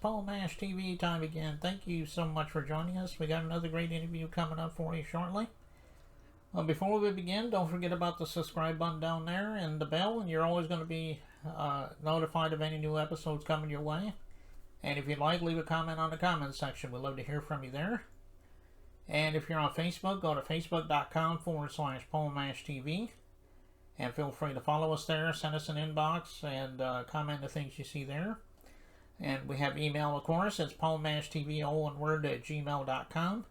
Paul Mash TV time again. Thank you so much for joining us. We got another great interview coming up for you shortly. Before we begin, don't forget about the subscribe button down there and the bell, and you're always going to be notified of any new episodes coming your way. And if you'd like, leave a comment on the comments section. We'd love to hear from you there. And if you're on Facebook, go to facebook.com/Paul Mash TV. And feel free to follow us there, send us an inbox, and comment the things you see there. And we have email, of course. It's paulmashtv, all one word, at gmail.com.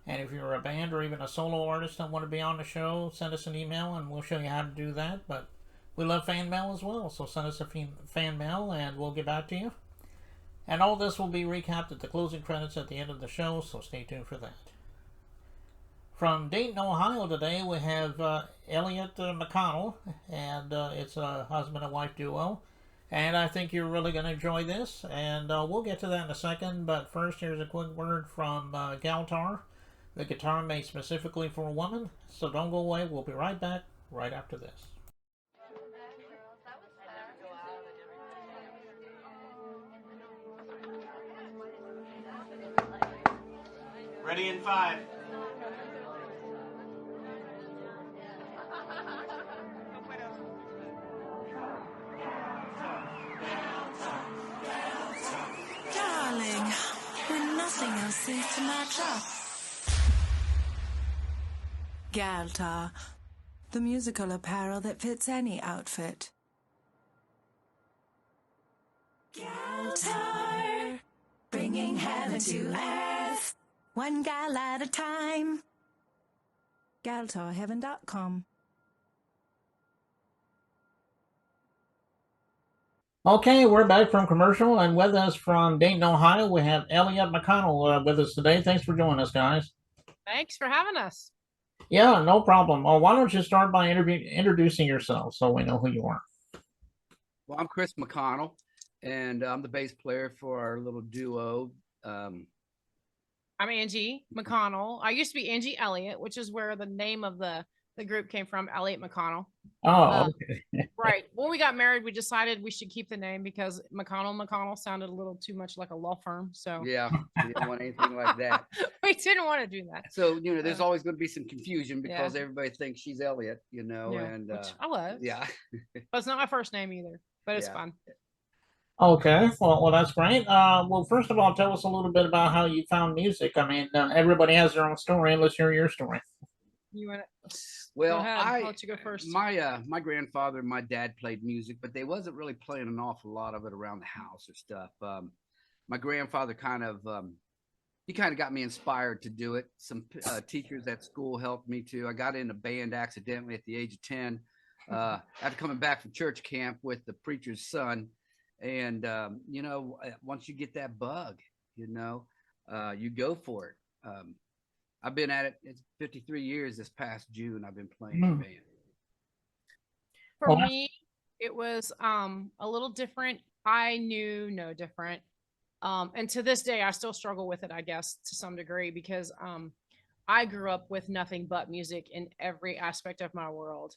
And if you're a band or even a solo artist that want to be on the show, send us an email and we'll show you how to do that. But we love fan mail as well, so send us a fan mail and we'll get back to you. And all this will be recapped at the closing credits at the end of the show, so stay tuned for that. From Dayton, Ohio today, we have Eleyet McConnell, and it's a husband and wife duo. And I think you're really going to enjoy this, and we'll get to that in a second. But first, here's a quick word from Galtar, the guitar made specifically for a woman. So don't go away. We'll be right back right after this. Ready in 5. Darling, when nothing else seems to match up. Galtar, the musical apparel that fits any outfit. Galtar, bringing heaven to earth, one gal at a time. GaltarHeaven.com. Okay, we're back from commercial, and with us from Dayton, Ohio, we have Eleyet McConnell with us today. Thanks for joining us, guys. Thanks for having us. Yeah, no problem. Why don't you start by introducing yourself so we know who you are? Well, I'm Chris McConnell, and I'm the bass player for our little duo. I'm Angie McConnell. I used to be Angie Eleyet, which is where the name of the group came from, Eleyet McConnell. Oh, okay. Right. When we got married, we decided we should keep the name because McConnell sounded a little too much like a law firm. So Yeah, we didn't want anything like that. we didn't want to do that. So, there's always going to be some confusion because Yeah. everybody thinks she's Elliot, Yeah, and which I love. yeah. But it's not my first name either, but it's Yeah. fun. Okay, well, that's great. Well, first of all, tell us a little bit about how you found music. I mean, everybody has their own story. Let's hear your story. You want to? Well, Go ahead. I'll let you go first. My grandfather and my dad played music, but they wasn't really playing an awful lot of it around the house or stuff. My grandfather kind of got me inspired to do it. Some teachers at school helped me too. I got into band accidentally at the age of 10 after coming back from church camp with the preacher's son. And once you get that bug, you go for it. I've been at it. It's 53 years this past June. I've been playing in band. For me, it was a little different. I knew no different. And to this day, I still struggle with it, I guess, to some degree, because I grew up with nothing but music in every aspect of my world.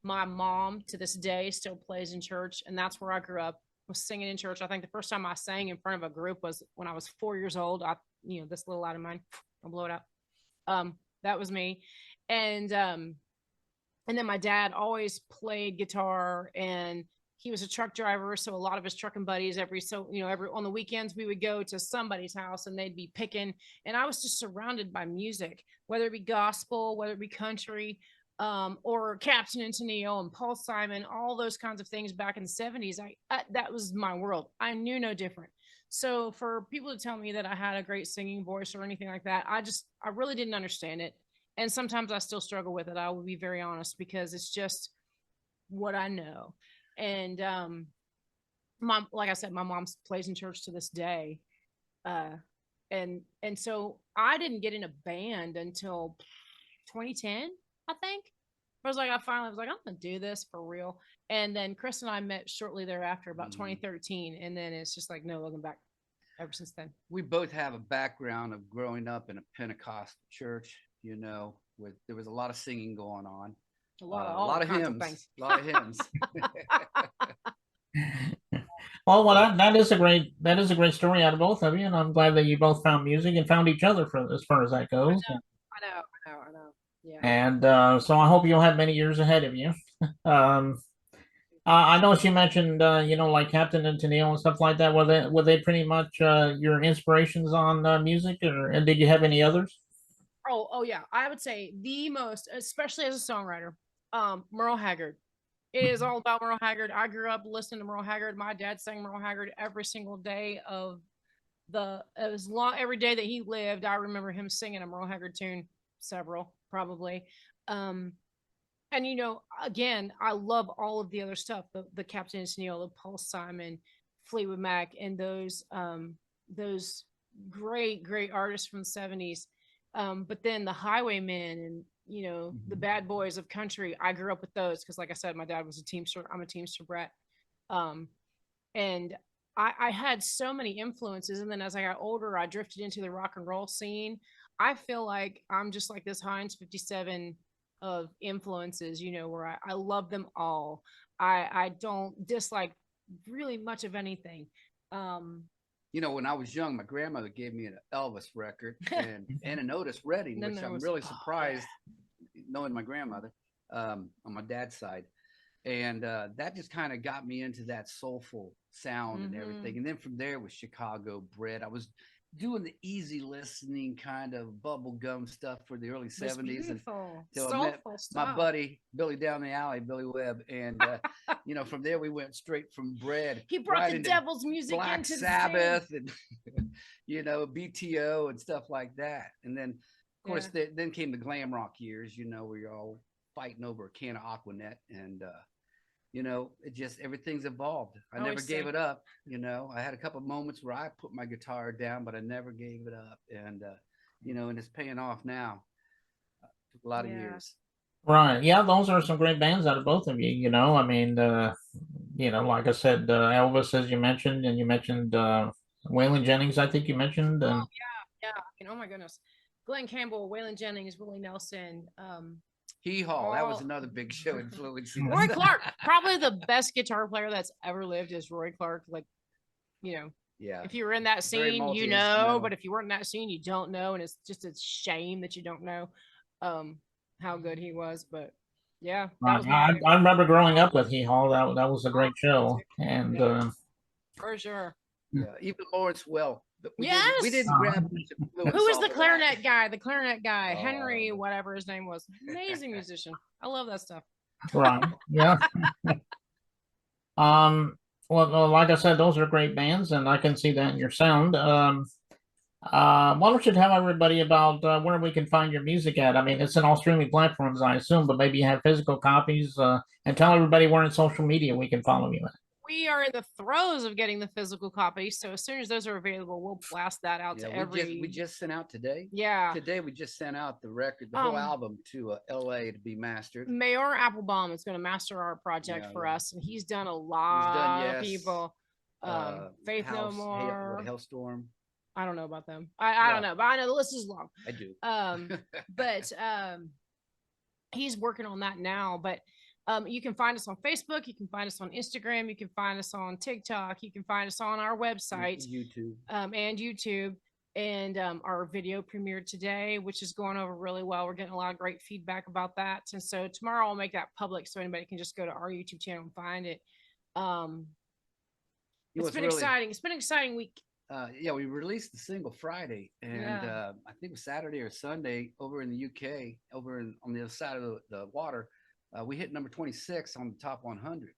My mom, to this day, still plays in church, and that's where I grew up, was singing in church. I think the first time I sang in front of a group was when I was 4 years old. This little light of mine, I'll blow it out. That was me. And then my dad always played guitar, and he was a truck driver. So a lot of his trucking buddies, every on the weekends, we would go to somebody's house and they'd be picking. And I was just surrounded by music, whether it be gospel, whether it be country, or Captain and Tennille and Paul Simon, all those kinds of things back in the 70s. That was my world. I knew no different. So for people to tell me that I had a great singing voice or anything like that, I really didn't understand it. And sometimes I still struggle with it. I will be very honest, because it's just what I know. And like I said, my mom plays in church to this day. And so I didn't get in a band until 2010, I think. I was like, I'm gonna do this for real. And then Chris and I met shortly thereafter, about 2013. And then it's just like, no looking back ever since then. We both have a background of growing up in a Pentecostal church, with there was a lot of singing going on. A lot of hymns. A lot of hymns. Well, that is a great story out of both of you, and I'm glad that you both found music and found each other for as far as that goes. I know. Yeah. And so I hope you'll have many years ahead of you. Um, I know you mentioned like Captain and Tennille and stuff like that. Were they pretty much your inspirations on music, and did you have any others? Oh yeah. I would say the most, especially as a songwriter, Merle Haggard. It is all about Merle Haggard. I grew up listening to Merle Haggard. My dad sang Merle Haggard every single day of as long every day that he lived. I remember him singing a Merle Haggard tune, several probably. Um, and again, I love all of the other stuff, the Captain and Tennille, the Paul Simon, Fleetwood Mac, and those great artists from the 70s. But then the Highwaymen and the Bad Boys of Country. I grew up with those because, like I said, my dad was a Teamster. I'm a Teamster brat. And I had so many influences. And then as I got older, I drifted into the rock and roll scene. I feel like I'm just like this Heinz 57 of influences, where I love them all. I don't dislike really much of anything. When I was young, my grandmother gave me an Elvis record and an Otis Redding, which I'm really surprised, knowing my grandmother on my dad's side. And that just kind of got me into that soulful sound and everything. And then from there was Chicago bred. I was doing the easy listening kind of bubblegum stuff for the early 70s until I met my buddy Billy down the alley, Billy Webb, and from there we went straight from Bread. He brought the devil's music Black into Sabbath and BTO and stuff like that. And then of course then came the glam rock years, where you're all fighting over a can of Aquanet, and it just, everything's evolved. I never gave it up. I had a couple of moments where I put my guitar down, but I never gave it up. And, and it's paying off now. Took a lot of years. Right. Yeah, those are some great bands out of both of you. I mean, like I said, Elvis, as you mentioned, and you mentioned Waylon Jennings, I think you mentioned. And... yeah. Oh my goodness. Glenn Campbell, Waylon Jennings, Willie Nelson, Hee Haw, that was another big show influence. Roy Clark, probably the best guitar player that's ever lived is Roy Clark. Like, if you were in that scene, but if you weren't in that scene, you don't know. And it's just a shame that you don't know how good he was. But yeah, I remember growing up with Hee Haw. That was a great show. And for sure. Yeah, even Lawrence Well. We didn't grab. Who was the clarinet guy? The clarinet guy, Henry, whatever his name was. Amazing musician. I love that stuff. Right. Yeah. Well, like I said, those are great bands, and I can see that in your sound. Why don't you tell everybody about where we can find your music at? I mean, it's in all streaming platforms, I assume, but maybe you have physical copies, and tell everybody where in social media we can follow you at. We are in the throes of getting the physical copies, so as soon as those are available, we'll blast that out to every. We just sent out today. Yeah, today we just sent out the record, the whole album to LA to be mastered. Mayor Applebaum is going to master our project for us, and he's done a lot of people. Faith No More, Hellstorm. I don't know about them. I don't know, but I know the list is long. I do. But he's working on that now, but. You can find us on Facebook. You can find us on Instagram. You can find us on TikTok. You can find us on our website, YouTube, and YouTube. And our video premiered today, which is going over really well. We're getting a lot of great feedback about that. And so tomorrow I'll make that public so anybody can just go to our YouTube channel and find it. It's been exciting. It's been an exciting week. We released the single Friday, and I think it was Saturday or Sunday over in the UK, on the other side of the water. We hit number 26 on the top 100,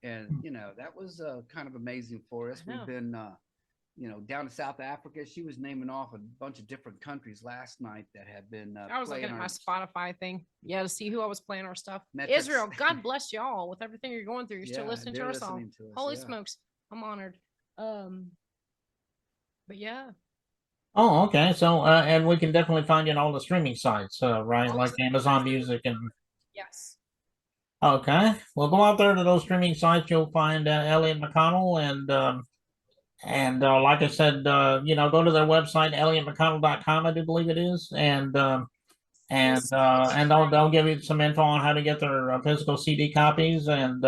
and that was kind of amazing for us. We've been down to South Africa. She was naming off a bunch of different countries last night that had been I was looking at my Spotify thing to see who I was playing our stuff. Metrics. Israel, God bless y'all with everything you're going through. You're still listening to our song. Holy smokes, I'm honored. But yeah. Oh, okay. So and we can definitely find you on all the streaming sites, right? Like Amazon Music and. Yes. Okay, well, go out there to those streaming sites. You'll find Eleyet McConnell, and like I said, go to their website, eleyetmcconnell.com, I do believe it is, and they'll give you some info on how to get their physical CD copies, and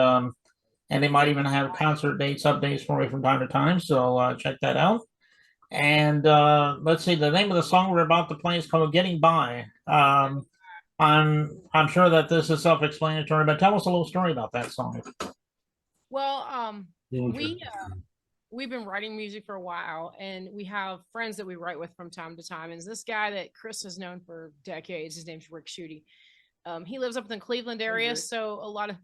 and they might even have concert dates, updates for you from time to time. So check that out. And let's see, the name of the song we're about to play is called "Getting By." I'm sure that this is self-explanatory, but tell us a little story about that song. Well, we've been writing music for a while, and we have friends that we write with from time to time. And this guy that Chris has known for decades, his name's Rick Schutte. He lives up in the Cleveland area, so a lot of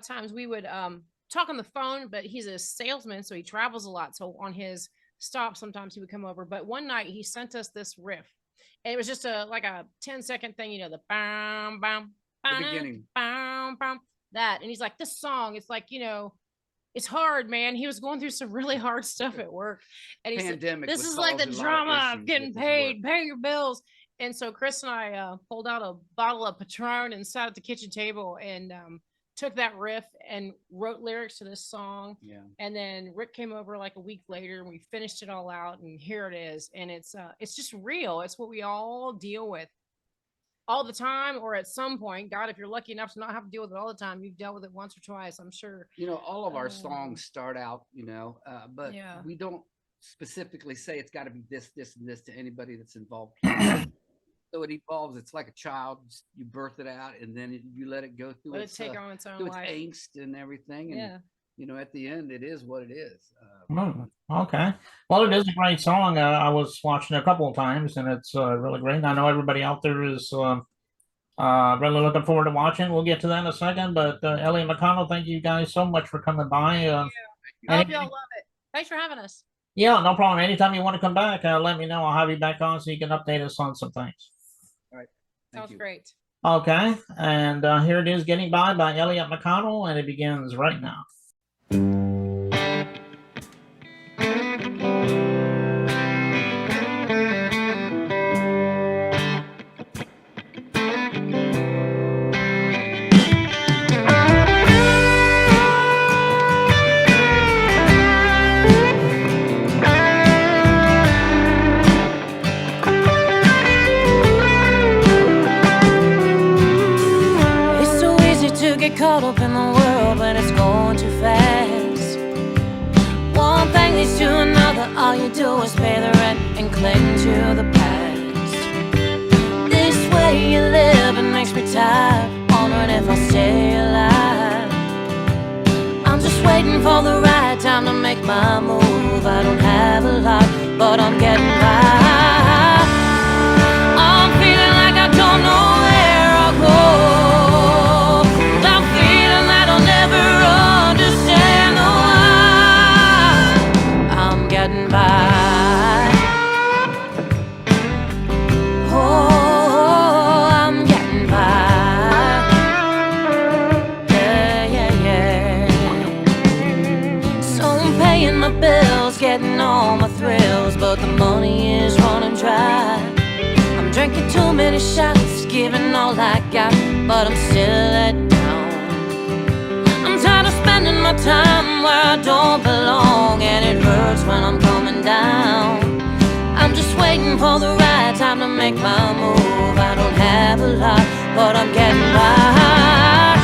times we would talk on the phone. But he's a salesman, so he travels a lot. So on his stop, sometimes he would come over. But one night he sent us this riff, and it was just like a 10-second thing, the bam bam The beginning. bam bam, that. And he's like, this song, it's like, it's hard, man. He was going through some really hard stuff at work, and he said, "This is like the drama of getting paid, paying your bills." And so Chris and I pulled out a bottle of Patron and sat at the kitchen table and took that riff and wrote lyrics to this song. Yeah. And then Rick came over like a week later, and we finished it all out, and here it is. And it's just real. It's what we all deal with all the time, or at some point. God, if you're lucky enough to not have to deal with it all the time, you've dealt with it once or twice, I'm sure. All of our songs start out, but Yeah. we don't specifically say it's got to be this, this, and this to anybody that's involved. So it evolves. It's like a child. You birth it out, and then you let it go through Let it its take on its own through its life. angst and everything. And at the end, it is what it is. Okay. Well, it is a great song. I was watching it a couple of times, and it's really great. I know everybody out there is really looking forward to watching. We'll get to that in a second. But Eleyet McConnell, thank you guys so much for coming by. I hope y'all love it. Thanks for having us. Yeah, no problem. Anytime you want to come back, let me know. I'll have you back on so you can update us on some things. All right. Sounds great. Okay, and here it is, Getting By Eleyet McConnell, and it begins right now. Caught up in the world when it's going too fast. One thing leads to another. All you do is pay the rent and cling to the past. This way you live, it makes me tired, wondering if I'll stay alive. I'm just waiting for the right time to make my move. I don't have a lot, but I'm getting by. I'm feeling like I don't know where I'll go. Getting all my thrills, but the money is running dry. I'm drinking too many shots, giving all I got, but I'm still let down. I'm tired of spending my time where I don't belong, and it hurts when I'm coming down. I'm just waiting for the right time to make my move. I don't have a lot, but I'm getting by.